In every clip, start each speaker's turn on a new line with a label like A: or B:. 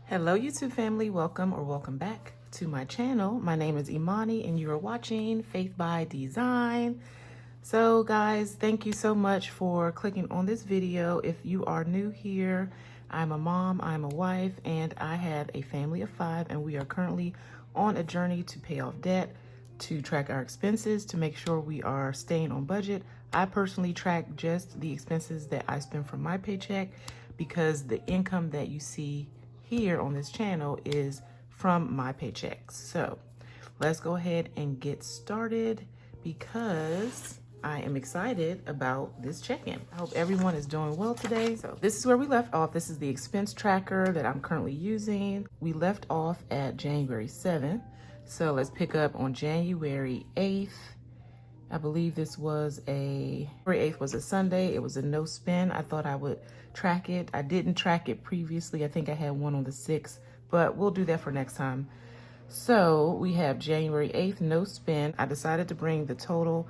A: Hello YouTube family, welcome or welcome back to my channel. My name is Imani and you are watching Faith by Design. So guys, thank you so much for clicking on this video. If you are new here, I'm a mom, I'm a wife, and I have a family of 5, and we are currently on a journey to pay off debt, to track our expenses, to make sure we are staying on budget. I personally track just the expenses that I spend from my paycheck because the income that you see here on this channel is from my paychecks. So let's go ahead and get started because I am excited about this check-in. I hope everyone is doing well today. So this is where we left off. This is the expense tracker that I'm currently using. We left off at January 7th. So let's pick up on January 8th. I believe this was January 8th was a Sunday. It was a no spend. I thought I would track it. I didn't track it previously. I think I had one on the 6th, but we'll do that for next time. So we have January 8th, no spend. I decided to bring the total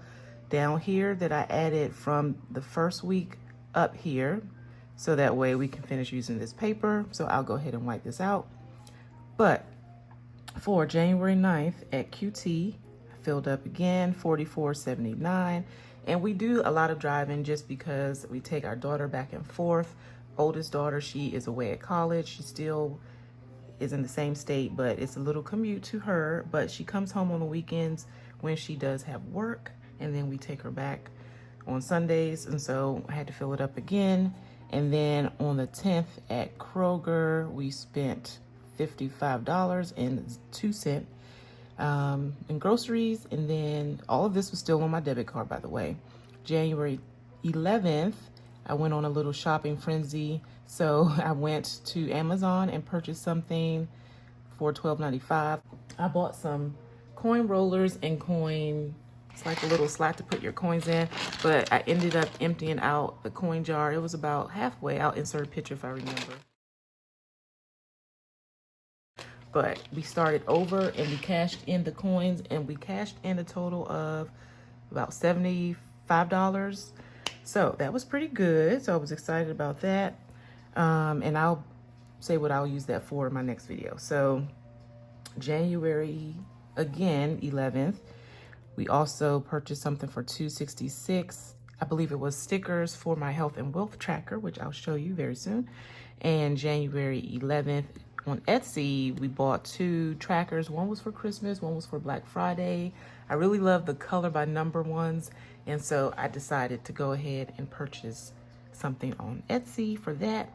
A: down here that I added from the first week up here. So that way we can finish using this paper. So I'll go ahead and wipe this out. But for January 9th at QT, filled up again, $44.79. And we do a lot of driving just because we take our daughter back and forth. Oldest daughter, she is away at college. She still is in the same state, but it's a little commute to her. But she comes home on the weekends when she does have work, and then we take her back on Sundays. And so I had to fill it up again. And then on the 10th at Kroger, we spent $55.02 in groceries, and then all of this was still on my debit card, by the way. January 11th, I went on a little shopping frenzy. So I went to Amazon and purchased something for $12.95. I bought some coin rollers and it's like a little slot to put your coins in, but I ended up emptying out the coin jar. It was about halfway. I'll insert a picture if I remember. But we started over and we cashed in the coins, and we cashed in a total of about $75. So that was pretty good. So I was excited about that. And I'll say what I'll use that for in my next video. So January, again, 11th, we also purchased something for $266. I believe it was stickers for my health and wealth tracker, which I'll show you very soon. And January 11th, on Etsy, we bought 2 trackers. One was for Christmas, one was for Black Friday. I really love the color by number ones, and so I decided to go ahead and purchase something on Etsy for that.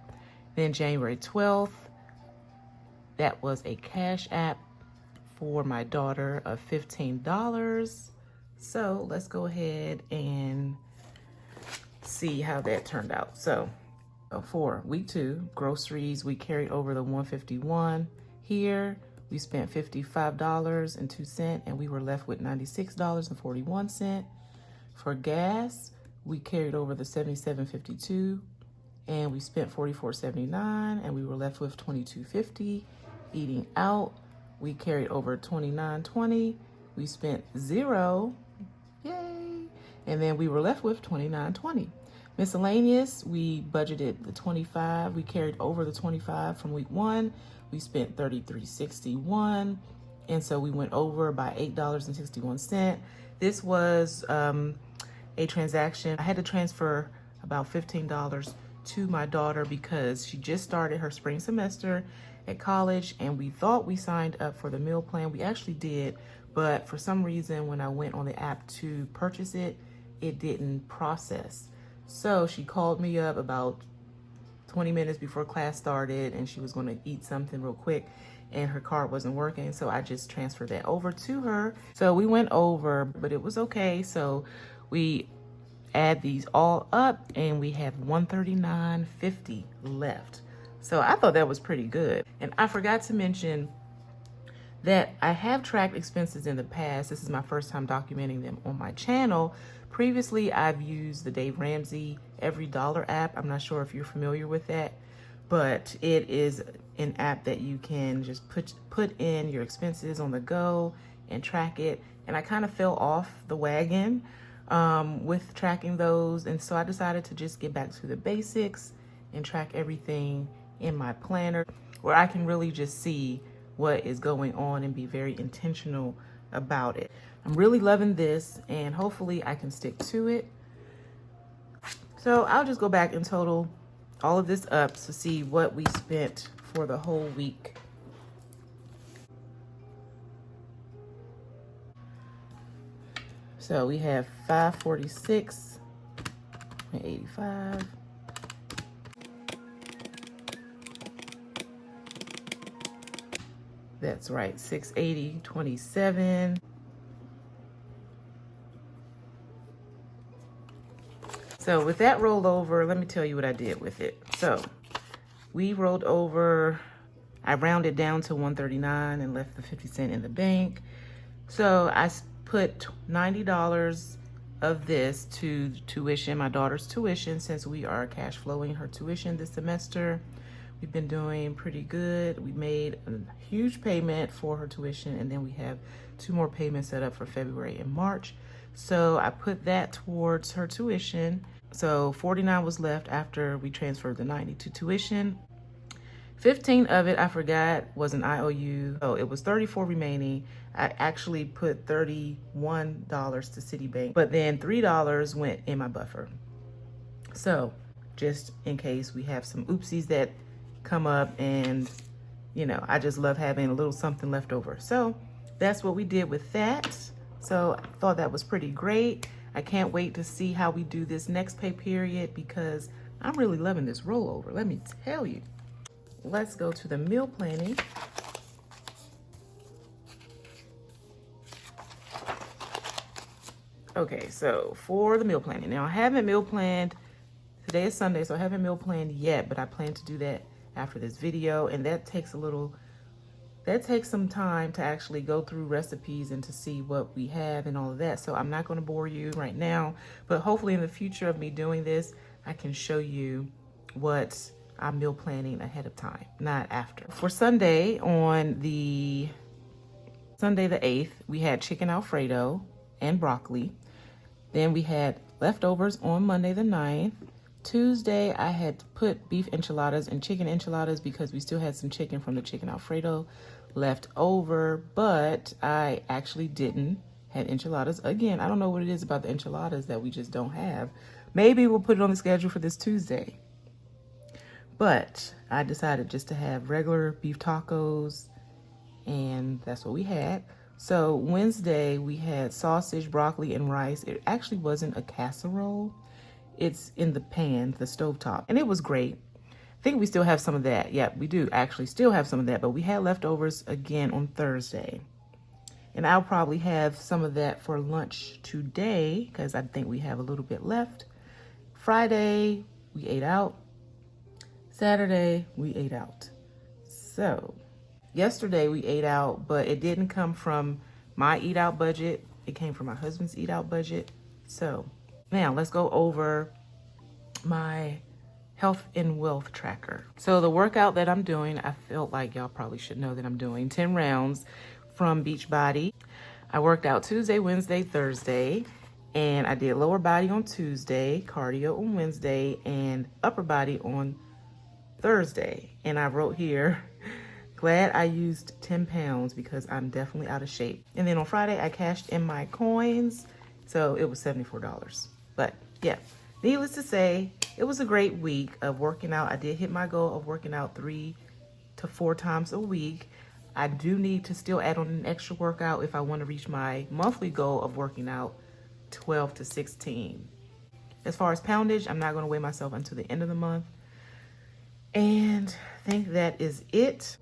A: Then January 12th, that was a Cash App for my daughter of $15. So let's go ahead and see how that turned out. So for week 2, groceries, we carried over the $151. Here, we spent $55.02, and we were left with $96.41. For gas, we carried over the $77.52, and we spent $44.79, and we were left with $22.50. Eating out, we carried over $29.20. We spent $0, yay, and then we were left with $29.20. Miscellaneous, we budgeted the $25. We carried over the $25 from week 1. We spent $33.61, and so we went over by $8.61. This was a transaction. I had to transfer about $15 to my daughter because she just started her spring semester at college, and we thought we signed up for the meal plan. We actually did, but for some reason, when I went on the app to purchase it, it didn't process. So she called me up about 20 minutes before class started, and she was going to eat something real quick, and her card wasn't working. So I just transferred that over to her. So we went over, but it was okay. So we add these all up, and we have $139.50 left. So I thought that was pretty good. And I forgot to mention that I have tracked expenses in the past. This is my first time documenting them on my channel. Previously, I've used the Dave Ramsey Every Dollar app. I'm not sure if you're familiar with that, but it is an app that you can just put in your expenses on the go and track it. And I kind of fell off the wagon with tracking those. And so I decided to just get back to the basics and track everything in my planner. where I can really just see what is going on and be very intentional about it. I'm really loving this, and hopefully I can stick to it. So I'll just go back and total all of this up to see what we spent for the whole week. So we have $546.85. That's right, $680.27. So with that rollover, let me tell you what I did with it. So we rolled over, I rounded down to $139 and left the 50 cents in the bank. So I put $90 of this to tuition, my daughter's tuition, since we are cash flowing her tuition this semester. We've been doing pretty good. We made a huge payment for her tuition, and then we have 2 more payments set up for February and March. So I put that towards her tuition. So $49 was left after we transferred the $90 to tuition. 15 of it, I forgot, was an IOU. So it was $34 remaining. I actually put $31 to Citibank, but then $3 went in my buffer. So just in case we have some oopsies that come up, and you know, I just love having a little something left over. So that's what we did with that. So I thought that was pretty great. I can't wait to see how we do this next pay period, because I'm really loving this rollover, let me tell you. Let's go to the meal planning. Okay, so for the meal planning. Now I haven't meal planned, today is Sunday, so I haven't meal planned yet, but I plan to do that after this video, and that takes some time to actually go through recipes and to see what we have and all of that. So I'm not going to bore you right now, but hopefully in the future of me doing this, I can show you what I'm meal planning ahead of time, not after. For Sunday, on the Sunday the 8th, we had chicken Alfredo and broccoli. Then we had leftovers on Monday the 9th. Tuesday, I had put beef enchiladas and chicken enchiladas because we still had some chicken from the chicken Alfredo left over, but I actually didn't have enchiladas. Again, I don't know what it is about the enchiladas that we just don't have. Maybe we'll put it on the schedule for this Tuesday. But I decided just to have regular beef tacos, and that's what we had. So Wednesday, we had sausage, broccoli, and rice. It actually wasn't a casserole. It's in the pan, the stovetop, and it was great. I think we still have some of that. Yeah, we do actually still have some of that, but we had leftovers again on Thursday. And I'll probably have some of that for lunch today because I think we have a little bit left. Friday, we ate out. Saturday, we ate out. So yesterday we ate out, but it didn't come from my eat out budget. It came from my husband's eat out budget. So now let's go over my health and wealth tracker. So the workout that I'm doing, I felt like y'all probably should know that I'm doing 10 rounds from Beachbody. I worked out Tuesday, Wednesday, Thursday, and I did lower body on Tuesday, cardio on Wednesday, and upper body on Thursday. And I wrote here, glad I used 10 pounds because I'm definitely out of shape. And then on Friday, I cashed in my coins, so it was $74. But yeah, needless to say, it was a great week of working out. I did hit my goal of working out 3 to 4 times a week. I do need to still add on an extra workout if I want to reach my monthly goal of working out 12 to 16. As far as poundage, I'm not going to weigh myself until the end of the month. And I think that is it.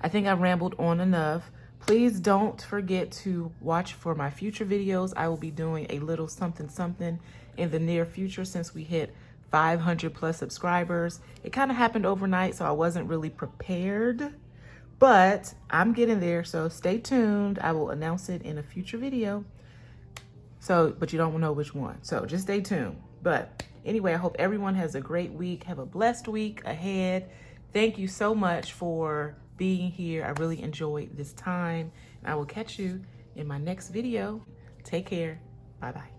A: I think I rambled on enough. Please don't forget to watch for my future videos. I will be doing a little something in the near future since we hit 500 plus subscribers. It kind of happened overnight, so I wasn't really prepared, but I'm getting there, so stay tuned. I will announce it in a future video. So, but you don't know which one, so just stay tuned. But anyway, I hope everyone has a great week. Have a blessed week ahead. Thank you so much for being here. I really enjoyed this time. I will catch you in my next video. Take care. Bye-bye.